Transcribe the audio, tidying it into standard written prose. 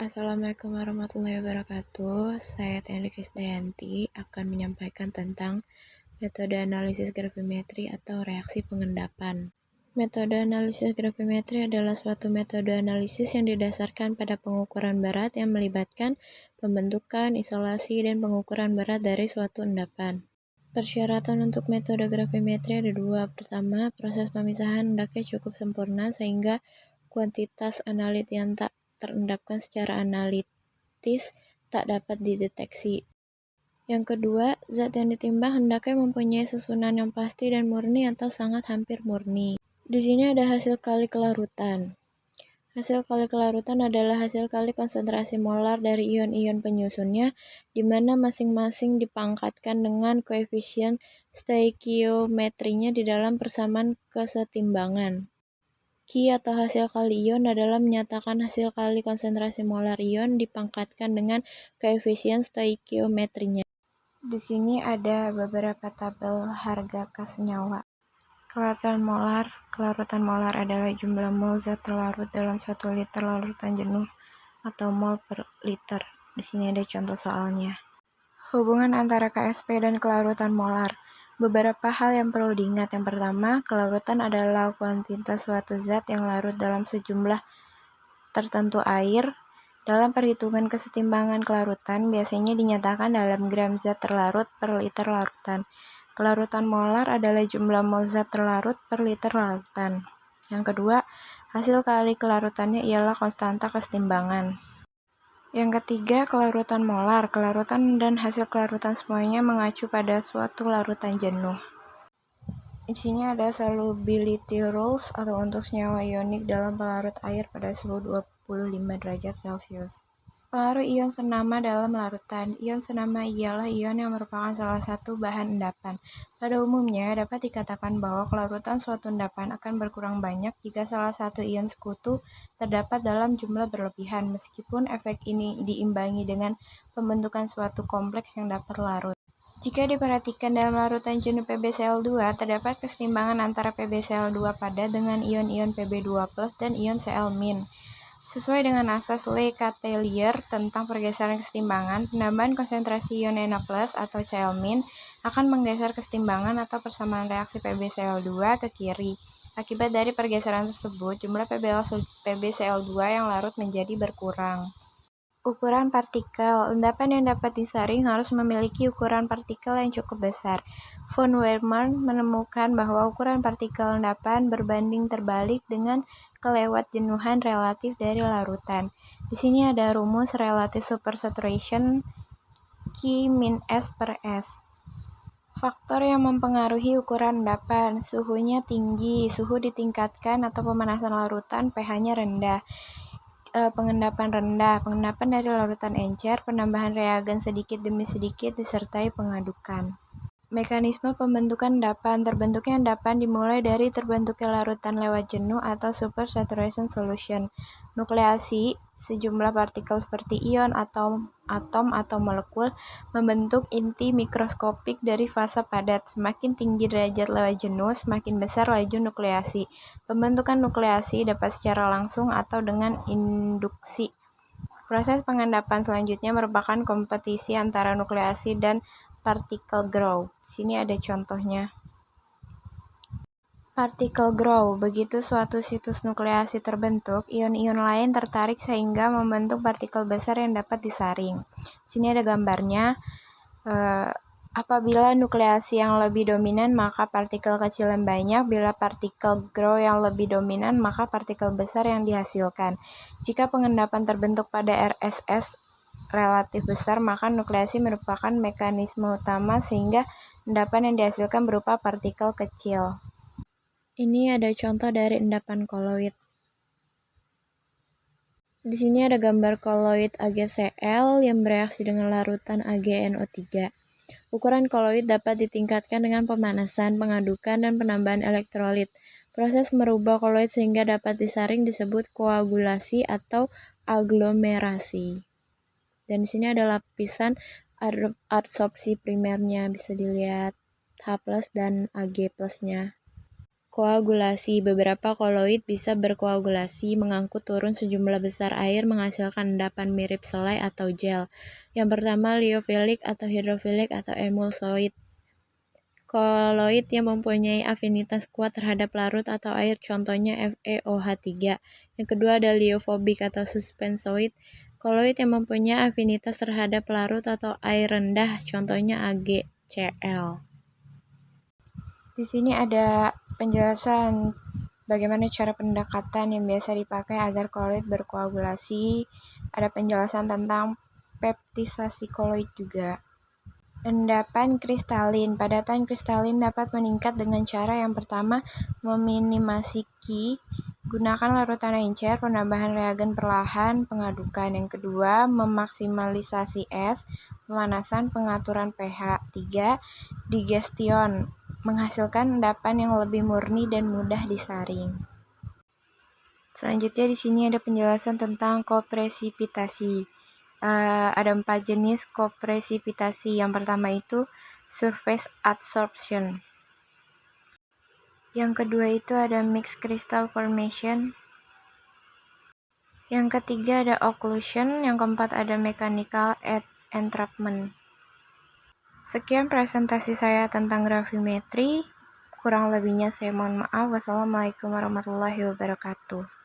Assalamualaikum warahmatullahi wabarakatuh. Saya Tiandi Krisdayanti akan menyampaikan tentang metode analisis gravimetri atau reaksi pengendapan. Metode analisis gravimetri adalah suatu metode analisis yang didasarkan pada pengukuran berat yang melibatkan pembentukan, isolasi, dan pengukuran berat dari suatu endapan. Persyaratan untuk metode gravimetri ada dua. Pertama, proses pemisahan endaknya cukup sempurna sehingga kuantitas analit yang tak terendapkan secara analitis tak dapat dideteksi. Yang kedua, zat yang ditimbang hendaknya mempunyai susunan yang pasti dan murni atau sangat hampir murni. Di sini ada hasil kali kelarutan. Hasil kali kelarutan adalah hasil kali konsentrasi molar dari ion-ion penyusunnya, di mana masing-masing dipangkatkan dengan koefisien stoikiometrinya di dalam persamaan kesetimbangan. Ki atau hasil kali ion adalah menyatakan hasil kali konsentrasi molar ion dipangkatkan dengan koefisien stoikiometrinya. Di sini ada beberapa tabel harga kas senyawa. Kelarutan molar adalah jumlah mol zat terlarut dalam 1 liter larutan jenuh atau mol per liter. Di sini ada contoh soalnya. Hubungan antara KSP dan kelarutan molar. Beberapa hal yang perlu diingat. Yang pertama, kelarutan adalah kuantitas suatu zat yang larut dalam sejumlah tertentu air. Dalam perhitungan kesetimbangan kelarutan, biasanya dinyatakan dalam gram zat terlarut per liter larutan. Kelarutan molar adalah jumlah mol zat terlarut per liter larutan. Yang kedua, hasil kali kelarutannya ialah konstanta kesetimbangan. Yang ketiga, kelarutan molar. Kelarutan dan hasil kelarutan semuanya mengacu pada suatu larutan jenuh. Di sini ada solubility rules atau untuk senyawa ionik dalam pelarut air pada suhu 25 derajat Celcius. Pengaruh ion senama dalam larutan. Ion senama ialah ion yang merupakan salah satu bahan endapan. Pada umumnya, dapat dikatakan bahwa kelarutan suatu endapan akan berkurang banyak jika salah satu ion sekutu terdapat dalam jumlah berlebihan, meskipun efek ini diimbangi dengan pembentukan suatu kompleks yang dapat larut. Jika diperhatikan dalam larutan jenuh PbCl2, terdapat kesetimbangan antara PbCl2 padat dengan ion-ion Pb2+ dan ion Cl-. Sesuai dengan asas Le-Chatelier tentang pergeseran kesetimbangan, penambahan konsentrasi ion Na+ atau Cl- akan menggeser kesetimbangan atau persamaan reaksi PbCl2 ke kiri. Akibat dari pergeseran tersebut, jumlah PbCl2 yang larut menjadi berkurang. Ukuran partikel. Endapan yang dapat disaring harus memiliki ukuran partikel yang cukup besar. Von Weyermann menemukan bahwa ukuran partikel endapan berbanding terbalik dengan kelewat jenuhan relatif dari larutan. Di sini ada rumus relative supersaturation Q-S per S. Faktor yang mempengaruhi ukuran endapan. Suhunya tinggi, suhu ditingkatkan atau pemanasan larutan, pH-nya rendah. Pengendapan rendah, pengendapan dari larutan encer, penambahan reagen sedikit demi sedikit disertai pengadukan. Mekanisme pembentukan endapan. Terbentuknya endapan dimulai dari terbentuknya larutan lewat jenuh atau supersaturation solution. Nukleasi, sejumlah partikel seperti ion, atom atau molekul membentuk inti mikroskopik dari fase padat. Semakin tinggi derajat lewat jenuh, semakin besar laju nukleasi. Pembentukan nukleasi dapat secara langsung atau dengan induksi. Proses pengendapan selanjutnya merupakan kompetisi antara nukleasi dan particle grow. Sini ada contohnya. Particle grow. Begitu suatu situs nukleasi terbentuk, ion-ion lain tertarik sehingga membentuk partikel besar yang dapat disaring. Sini ada gambarnya. Apabila nukleasi yang lebih dominan, maka partikel kecil yang banyak. Bila partikel grow yang lebih dominan, maka partikel besar yang dihasilkan. Jika pengendapan terbentuk pada RSS relatif besar, maka nukleasi merupakan mekanisme utama sehingga endapan yang dihasilkan berupa partikel kecil. Ini ada contoh dari endapan koloid. Di sini ada gambar koloid AgCl yang bereaksi dengan larutan AgNO3. Ukuran koloid dapat ditingkatkan dengan pemanasan, pengadukan, dan penambahan elektrolit. Proses merubah koloid sehingga dapat disaring disebut koagulasi atau aglomerasi. Dan di sini ada lapisan adsorpsi primernya, bisa dilihat H+ dan Ag+-nya. Koagulasi. Beberapa koloid bisa berkoagulasi mengangkut turun sejumlah besar air menghasilkan endapan mirip selai atau gel. Yang pertama, liofilik atau hidrofilik atau emulsoid. Koloid yang mempunyai afinitas kuat terhadap larut atau air, contohnya FeOH3. Yang kedua ada liofobik atau suspensoid. Koloid yang mempunyai afinitas terhadap larut atau air rendah, contohnya AgCl. Di sini ada penjelasan bagaimana cara pendekatan yang biasa dipakai agar koloid berkoagulasi. Ada penjelasan tentang peptisasi koloid juga. Endapan kristalin. Padatan kristalin dapat meningkat dengan cara yang pertama, meminimasi Ki. Gunakan larutan encer, penambahan reagen perlahan, pengadukan. Yang kedua, memaksimalisasi es, pemanasan, pengaturan pH. 3. Digestion, menghasilkan endapan yang lebih murni dan mudah disaring. Selanjutnya di sini ada penjelasan tentang kopresipitasi. Ada 4 jenis kopresipitasi. Yang pertama itu surface adsorption. Yang kedua itu ada mixed crystal formation. Yang ketiga ada occlusion. Yang keempat ada mechanical entrapment. Sekian presentasi saya tentang gravimetri. Kurang lebihnya saya mohon maaf. Wassalamualaikum warahmatullahi wabarakatuh.